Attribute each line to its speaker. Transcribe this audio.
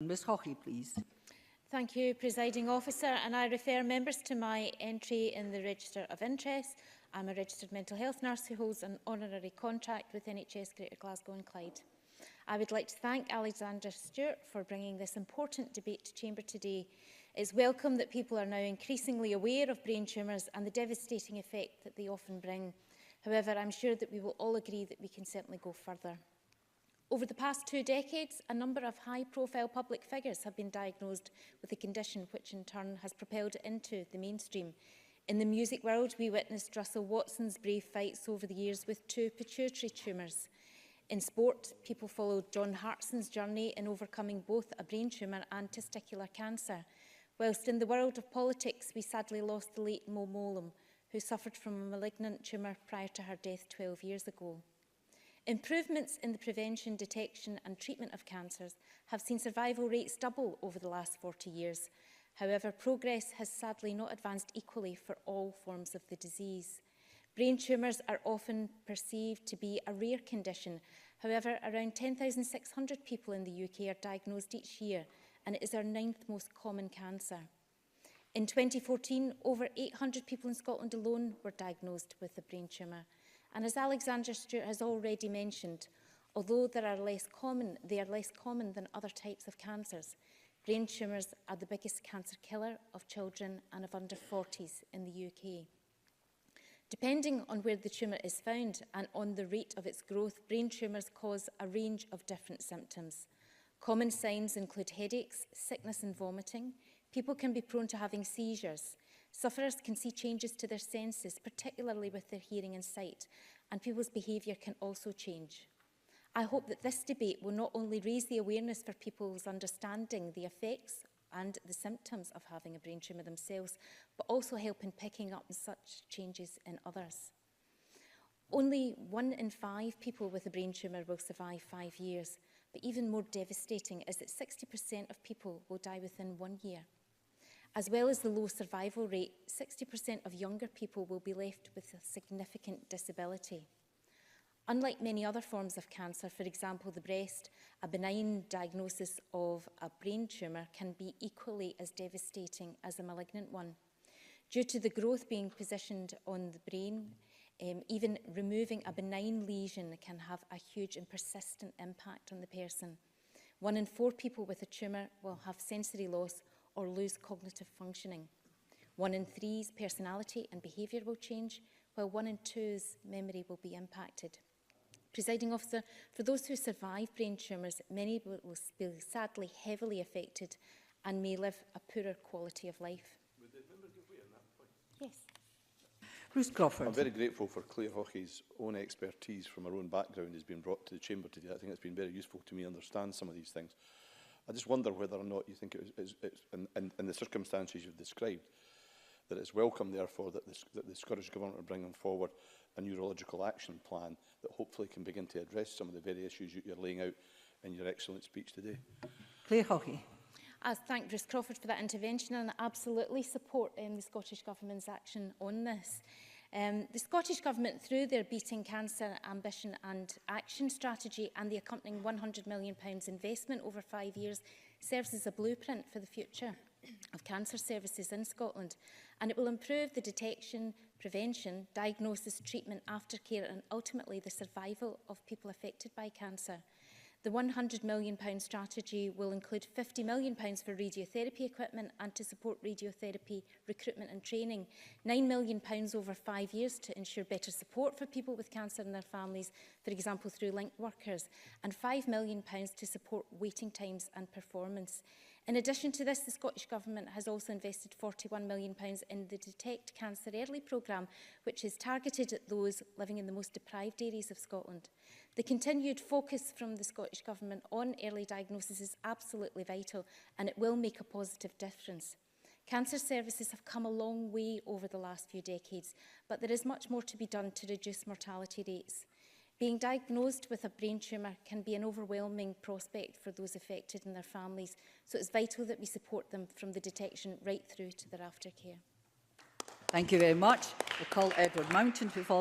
Speaker 1: Ms Hockey, please.
Speaker 2: Thank you, Presiding Officer, and I refer members to my entry in the Register of Interest. I'm a registered mental health nurse who holds an honorary contract with NHS Greater Glasgow and Clyde. I would like to thank Alexander Stewart for bringing this important debate to Chamber today. It's welcome that people are now increasingly aware of brain tumours and the devastating effect that they often bring. However, I'm sure that we will all agree that we can certainly go further. Over the past 2 decades, a number of high-profile public figures have been diagnosed with the condition, which in turn has propelled it into the mainstream. In the music world, we witnessed Russell Watson's brave fights over the years with 2 pituitary tumours. In sport, people followed John Hartson's journey in overcoming both a brain tumour and testicular cancer. Whilst in the world of politics, we sadly lost the late Mo Mowlam, who suffered from a malignant tumour prior to her death 12 years ago. Improvements in the prevention, detection and treatment of cancers have seen survival rates double over the last 40 years. However, progress has sadly not advanced equally for all forms of the disease. Brain tumours are often perceived to be a rare condition. However, around 10,600 people in the UK are diagnosed each year, and it is our 9th most common cancer. In 2014, over 800 people in Scotland alone were diagnosed with a brain tumour. And as Alexander Stewart has already mentioned, although they are less common than other types of cancers. Brain tumours are the biggest cancer killer of children and of under 40s in the UK. Depending on where the tumour is found and on the rate of its growth, brain tumours cause a range of different symptoms. Common signs include headaches, sickness and vomiting. People can be prone to having seizures. Sufferers can see changes to their senses, particularly with their hearing and sight, and people's behaviour can also change. I hope that this debate will not only raise the awareness for people's understanding the effects and the symptoms of having a brain tumour themselves, but also help in picking up such changes in others. Only 1 in 5 people with a brain tumour will survive 5 years, but even more devastating is that 60% of people will die within 1 year. As well as the low survival rate, 60% of younger people will be left with a significant disability. Unlike many other forms of cancer, for example the breast, a benign diagnosis of a brain tumour can be equally as devastating as a malignant one. Due to the growth being positioned on the brain, even removing a benign lesion can have a huge and persistent impact on the person. 1 in 4 people with a tumour will have sensory loss or lose cognitive functioning. 1 in 3's personality and behaviour will change, while 1 in 2's memory will be impacted. Presiding Officer, for those who survive brain tumours, many will be sadly heavily affected and may live a poorer quality of life.
Speaker 3: Would the member give way on that point?
Speaker 2: Yes.
Speaker 1: Bruce Crawford.
Speaker 3: I'm very grateful for Claire Hockey's own expertise from her own background has been brought to the Chamber today. I think it's been very useful to me to understand some of these things. I just wonder whether or not you think it's in the circumstances you've described, that it's welcome, therefore, that the Scottish Government are bringing forward a neurological action plan that hopefully can begin to address some of the very issues you're laying out in your excellent speech today.
Speaker 1: Claire Hockey.
Speaker 2: I thank Bruce Crawford for that intervention and I absolutely support the Scottish Government's action on this. The Scottish Government, through their Beating Cancer Ambition and Action strategy and the accompanying £100 million investment over 5 years, serves as a blueprint for the future of cancer services in Scotland, and it will improve the detection, prevention, diagnosis, treatment, aftercare and ultimately the survival of people affected by cancer. The £100 million strategy will include £50 million for radiotherapy equipment and to support radiotherapy recruitment and training, £9 million over 5 years to ensure better support for people with cancer and their families, for example through link workers, and £5 million to support waiting times and performance. In addition to this, the Scottish Government has also invested £41 million in the Detect Cancer Early programme, which is targeted at those living in the most deprived areas of Scotland. The continued focus from the Scottish Government on early diagnosis is absolutely vital, and it will make a positive difference. Cancer services have come a long way over the last few decades, but there is much more to be done to reduce mortality rates. Being diagnosed with a brain tumour can be an overwhelming prospect for those affected and their families, so it's vital that we support them from the detection right through to their aftercare.
Speaker 1: Thank you very much. I call Edward Mountain to follow.